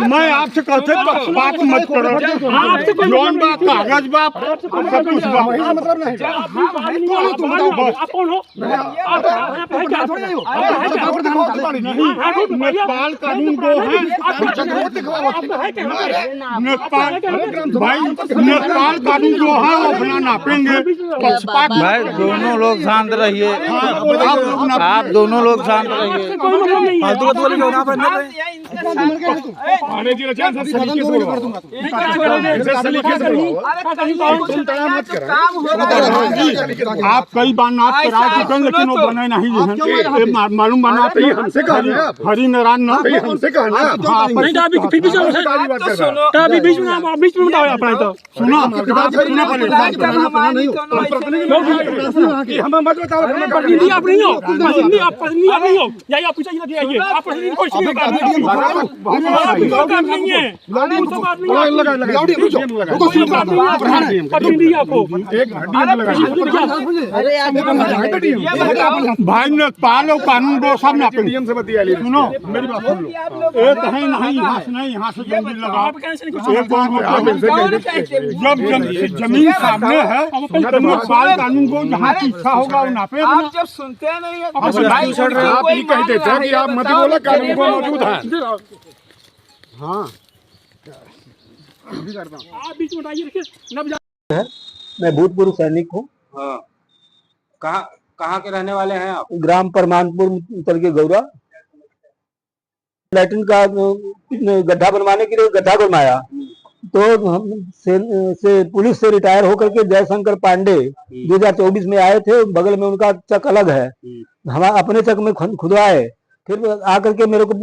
मैं आपसे कहते बात मत करो। जौन बा कागज बा सब कुछ बा, मतलब नहीं। नेपाल कानून को है नेपाल भाई, नेपाल कानून जो है वो अपना नापेंगे। भाई दोनों लोग शांत रहिए, आप दोनों लोग शांत रहिए। आप कई बार नाच करा चुके हैं लेकिन वो बने नहीं है। मालूम बना हमसे हरि नारायण हमसे सुनो भाई नेपाल और कानून को सब नापेंगे। सुनो मेरी बात सुन लो, एक है नहीं यहाँ से नहीं, यहाँ से जमीन लगा। जब जमीन सामने है नेपाल कानून को जहाँ की इच्छा होगा वो नापे। आप जब सुनते नहीं है आप ही कह देते हैं कि आप मत बोलो, कानून को मौजूद है। हाँ मैं भूतपूर्व सैनिक हूँ। कहाँ के रहने वाले हैं आप? ग्राम परमानपुर उत्तर के गौरा। लैट्रिन का गड्ढा बनवाने के लिए गड्ढा बनवाया तो हम से पुलिस से रिटायर होकर के जयशंकर पांडे 2024 में आए थे। बगल में उनका चक अलग है, हम अपने चक में खुदवाए। फिर आकर के मेरे को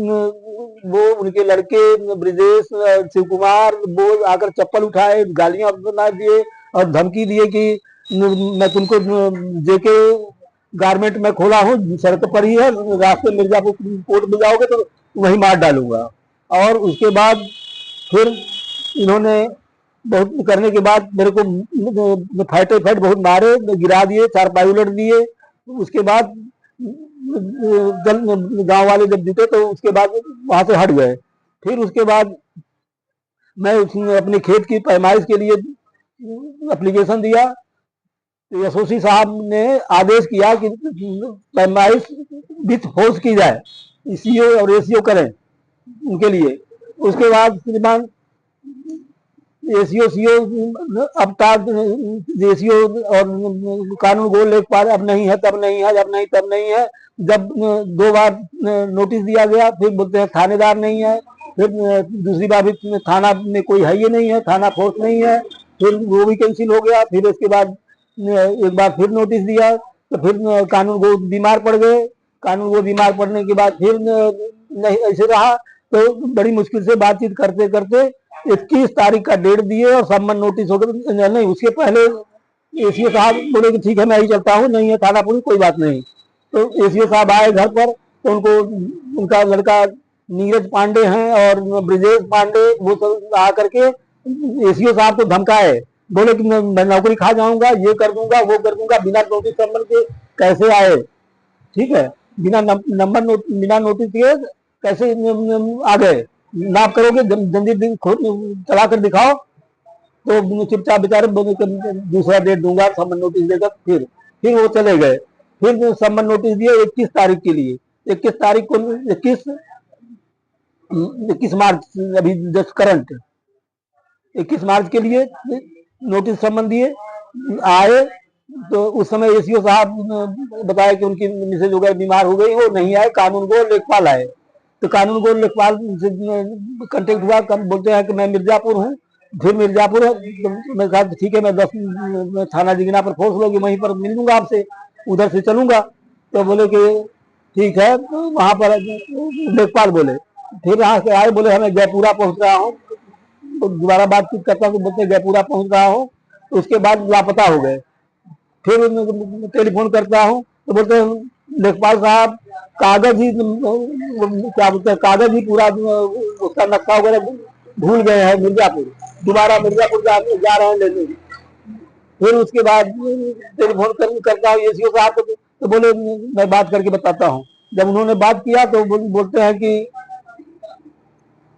वो उनके लड़के ब्रिजेश शिव कुमार वो आकर चप्पल उठाए, गालियां बना दिए और धमकी दिए कि मैं तुमको जेके गारमेंट में खोला हूँ, सड़क पर ही है, रास्ते मिर्जापुर कोर्ट में जाओगे तो वहीं मार डालूंगा। और उसके बाद फिर इन्होंने बहुत करने के बाद मेरे को फाइटे बहुत मारे, गिरा दिए, चारपाई उलट दिए। उसके बाद गांव वाले जब जुटे तो उसके बाद वहां से हट गए। फिर उसके बाद मैं अपने खेत की पैमाइश के लिए एप्लीकेशन दिया तो एसओसी साहब ने आदेश किया कि पैमाइश विथ फोर्स की जाए, सीओ और एसीओ करें उनके लिए। उसके बाद श्रीमान एसीओ सीओ अब तक एसीओ और कानून गोल लेखपाल अब नहीं है, तब नहीं है, जब नहीं तब नहीं है। जब 2 बार नोटिस दिया गया फिर बोलते हैं थानेदार नहीं है, फिर दूसरी बार भी थाना में कोई है ही नहीं है, थाना फोर्स नहीं है, फिर वो भी कैंसिल हो गया। फिर उसके बाद एक बार फिर नोटिस दिया तो फिर कानून गो बीमार पड़ गए। कानून गो बीमार पड़ने के बाद फिर नहीं ऐसे रहा तो बड़ी मुश्किल से बातचीत करते करते 21 तारीख का डेट दिए और सम्मन नोटिस हो गया। नहीं उसके पहले एसीओ साहब बोले कि ठीक है मैं ही चलता हूँ, नहीं है थाना पुलिस कोई बात नहीं। तो एसीओ साहब आए घर पर तो उनको उनका लड़का नीरज पांडे हैं और ब्रिजेश पांडे वो सब आ करके एसीओ साहब को धमकाए, बोले कि मैं नौकरी खा जाऊंगा, ये कर दूंगा वो कर दूंगा। बिना नोटिस सम्मन के कैसे आए, ठीक है, बिना नोटिस के कैसे आ गए। नाप करोगे जल्दी चला कर दिखाओ तो चुपचाप बेचारे दूसरा डेट दूंगा सम्मन नोटिस देकर। फिर वो चले गए। फिर सम्मन नोटिस दिए 21 तारीख के लिए। 21 तारीख को 21 मार्च अभी जस्ट करंट 21 मार्च के लिए नोटिस सम्मन दिए। आए तो उस समय एसीओ साहब बताया कि उनकी मिसेज हो गई, बीमार हो गई, वो नहीं आए। कानून गोल लेखपाल आए तो कानून गोल लेखपाल से कांटेक्ट हुआ, बोलते हैं कि मैं मिर्जापुर हूँ। फिर मिर्जापुर है तो मैं कहा ठीक है मैं 10 थाना जिगना पर फोर्स लोगी, वहीं पर मिल लूंगा आपसे, उधर से चलूंगा। तो बोले कि ठीक है, तो वहां पर लेखपाल बोले। फिर यहाँ से आए, बोले हमें जयपुरा पहुंच रहा हूँ। तो दोबारा बातचीत करता हूँ, बोलते जयपुरा पहुंच रहा हूँ। तो उसके बाद लापता हो गए। फिर टेलीफोन करता हूँ तो बोलते हैं लेखपाल साहब कागज ही क्या बोलते हैं, कागज ही पूरा उसका नक्शा वगैरह भूल गए हैं मिर्जापुर, दोबारा मिर्जापुर जा रहे हैं लेने। फिर उसके बाद टेलीफोन करता हूँ एसीओ साहब को तो बोले मैं बात करके बताता हूँ। जब उन्होंने बात किया तो बोलते हैं कि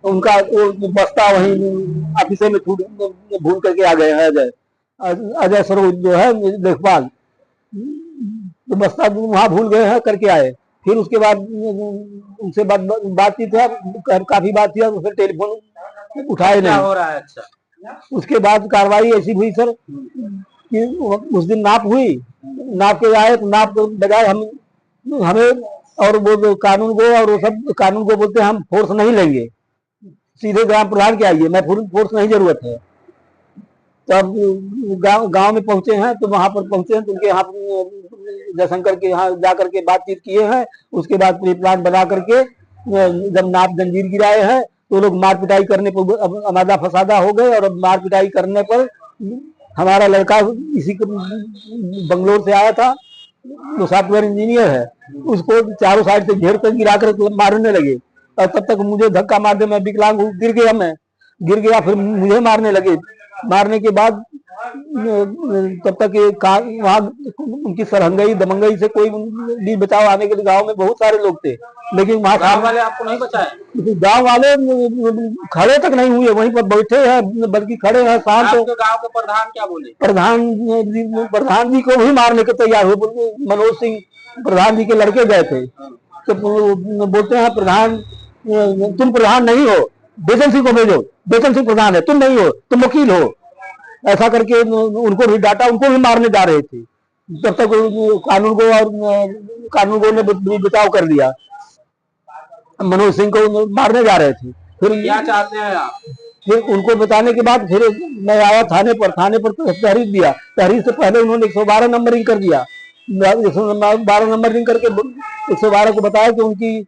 उनका वो बस्ता वहीं ऑफिस में भूल करके आ गए हैं। अजय सरोज जो है लेखपाल, तो बस्ता वहां भूल गए हैं करके आए। फिर उसके बाद उनसे बातचीत है, काफी बात किया, तो फिर टेलीफोन उठाए नहीं। हो रहा है? अच्छा, उसके बाद कार्रवाई ऐसी हुई सर कि उस दिन नाप हुई, नाप के आए तो नाप के बजाय हमें और वो जो कानून को और वो सब कानून को बोलते हैं हम फोर्स नहीं लेंगे, सीधे ग्राम प्रधान के आइए, मैं फोर्स नहीं जरूरत है। तो अब गांव में पहुंचे हैं, तो वहां पर पहुंचे हैं तो उनके यहाँ जयशंकर के यहाँ जाकर के बातचीत किए हैं। उसके बाद प्री प्लान बना करके जब नाप जंजीर गिराए हैं तो लोग मार पिटाई करने पर अमादा फसादा हो गए। और अब मार पिटाई करने पर हमारा लड़का इसी बंगलोर से आया था, जो सॉफ्टवेयर इंजीनियर है, उसको चारों साइड से घेर कर गिरा कर मारने लगे। और तब तक मुझे धक्का मार दे, मैं विकलांग हूँ, गिर गया, फिर मुझे मारने लगे। मारने के बाद तब तक वहाँ उनकी सरहंगई दमंगई से कोई नहीं बचाव आने के लिए गांव में बहुत सारे लोग थे, लेकिन वहाँ गांव वाले आपको नहीं बचाए? गांव वाले खड़े तक नहीं हुए, वहीं पर बैठे हैं, बल्कि खड़े हैं शांत। आपके गांव के प्रधान क्या बोले? प्रधान जी को भी मारने के तैयार हुए। मनोज सिंह प्रधान जी के लड़के गए थे, तो बोलते हैं प्रधान, तुम प्रधान नहीं हो, बेचन सिंह को भेजो, बेचन सिंह प्रधान है, तुम नहीं हो, तुम वकील हो। ऐसा करके उनको भी डांटा, उनको भी मारने जा रहे थे। तब तक कानून को ने बचाव कर लिया, मनोज सिंह को मारने जा रहे थे। फिर क्या चाहते हैं आप? फिर उनको बताने के बाद फिर मैं आया थाने पर तहरीर दिया। तहरीर से पहले उन्होंने 112 नंबरिंग कर दिया। 112 नंबरिंग करके 112 को बताया कि उनकी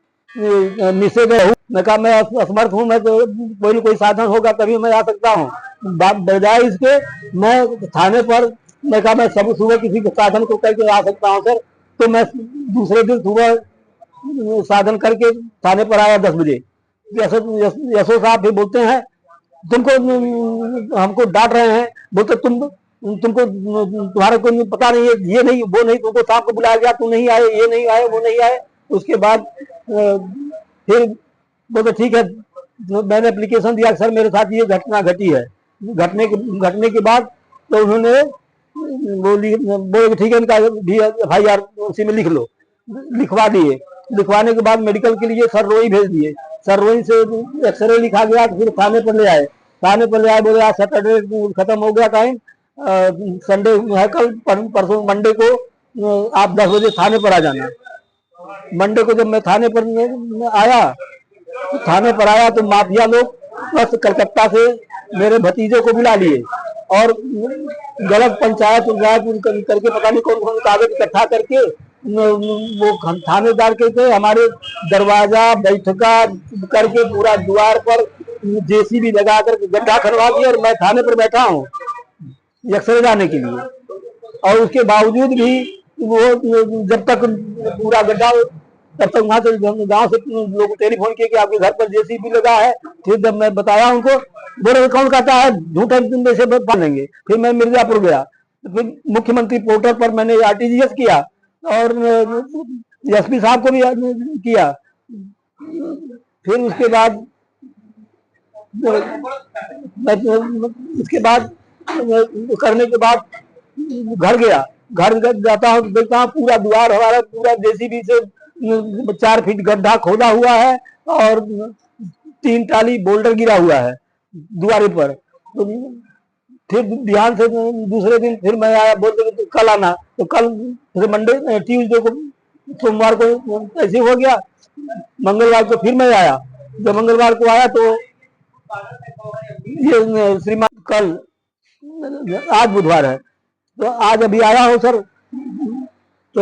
मिसेज है। मैं कहा मैं असमर्थ हूँ, मैं तो कोई न कोई साधन होगा तभी मैं आ सकता हूँ। बजाय इसके मैं थाने पर, मैं कहा मैं सब सुबह किसी साधन को करके आ सकता हूँ सर। तो मैं दूसरे दिन सुबह साधन करके थाने पर आया 10 बजे। यशो साहब भी बोलते हैं तुमको, हमको डांट रहे हैं, बोलते तुमको तुम्हारे को पता नहीं है, ये नहीं वो नहीं, तुमको साहब को बुलाया गया, तुम नहीं आए, ये नहीं आए, वो नहीं आए। उसके बाद फिर बोलते ठीक है, मैंने एप्लीकेशन दिया सर मेरे साथ ये घटना घटी है। घटने के बाद तो उन्होंने बोले ठीक है, इनका भी FIR उसी में लिख लो। लिखवा दिए। लिखवाने के बाद मेडिकल के लिए सररोई भेज दिए। सररोई से एक्सरे लिखा गया, फिर थाने पर ले आए। थाने पर ले आए, बोले आज सैटरडे खत्म हो गया टाइम, संडे है कल, परसों मंडे को आप 10 बजे थाने पर आ जाना। मंडे को जब मैं थाने पर आया तो माफिया लोग बस कलकत्ता से मेरे भतीजे को बुला लिए और गलत पंचायत करके पता नहीं कौन कौन कागज इकट्ठा करके वो थानेदार के हमारे दरवाजा बैठका करके पूरा द्वार पर JCB लगा कर गड्ढा खनवा दिया। और मैं थाने पर बैठा हूँ एक्सरे जाने के लिए, और उसके बावजूद भी वो जब तक पूरा गड्ढा, तब तक वहां से गांव से लोग टेलीफोन किए कि आपके घर पर JCB लगा है। फिर जब मैं बताया उनको, बोले कौन कहता है झूठे से पालेंगे। फिर मैं मिर्जापुर गया, फिर मुख्यमंत्री पोर्टल पर मैंने RTGS किया और SP साहब को भी किया। फिर उसके बाद करने के बाद घर गया। घर जाता हूँ, देखता हूँ पूरा द्वार हमारा पूरा JCB से 4 फीट गड्ढा खोदा हुआ है और 3 टाली बोल्डर गिरा हुआ है द्वारे पर। तो फिर ध्यान से दूसरे दिन फिर मैं आया, बोलते तो कल आना। तो कल मंडे ट्यूसडे को, सोमवार को ऐसे हो गया। मंगलवार को फिर मैं आया। जब मंगलवार को आया तो ये श्रीमान कल, आज बुधवार है, तो आज अभी आया हूँ सर। तो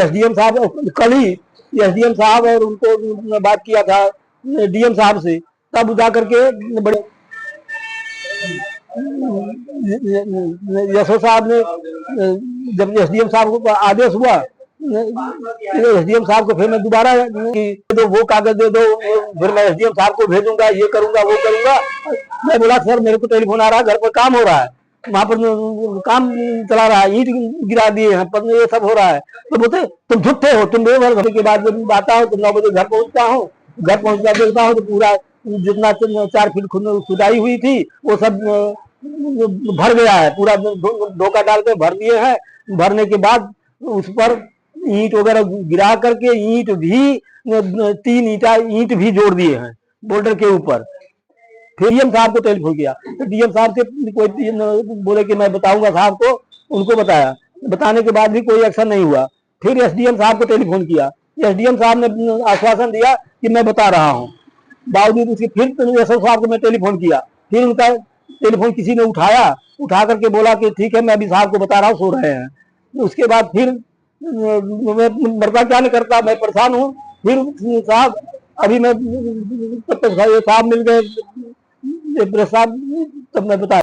SDM साहब कल ही SDM साहब और उनको बात किया था DM साहब से, तब जा करके बड़े यशो साहब ने, जब SDM साहब को आदेश हुआ, SDM साहब को फिर मैं दोबारा दो वो कागज दे दो, फिर मैं SDM साहब को भेजूंगा, ये करूंगा वो करूंगा। मैं बोला सर मेरे को टेलीफोन आ रहा है, घर पर काम हो रहा है, वहां पर काम चला रहा है, ईंट गिरा दिए हैं, पर ये सब हो रहा है। तो बोलते तुम झूठे हो, तुम 2 वर्ष के बाद जब आता हो तो 9 बजे घर पहुंचता हूँ। घर पहुंचता देखता हूँ तो पूरा जितना 4 फीट खुदाई हुई थी वो सब भर गया है, पूरा धोखा डाल के भर दिए हैं। भरने के बाद उस पर ईंट वगैरह गिरा करके ईंट भी 3 ईंट भी जोड़ दिए हैं बोल्डर के ऊपर। फिर डीएम साहब को टेलीफोन किया तो डीएम साहब से कोई बोले कि मैं बताऊंगा साहब को, उनको बताया, बताने के बाद भी कोई एक्शन नहीं हुआ। फिर एसडीएम साहब को टेलीफोन किया, एसडीएम साहब ने आश्वासन दिया कि मैं बता रहा हूँ। बावजूद उसके फिर एसओ साहब को मैं टेलीफोन किया, फिर उनका टेलीफोन किसी ने उठा करके बोला कि ठीक है मैं अभी साहब को बता रहा हूँ, सो रहे हैं। उसके बाद फिर मरता क्या नहीं करता, मैं परेशान हूँ। फिर साहब अभी मैं तब तक साहब मिल गए साहब, तब मैं बता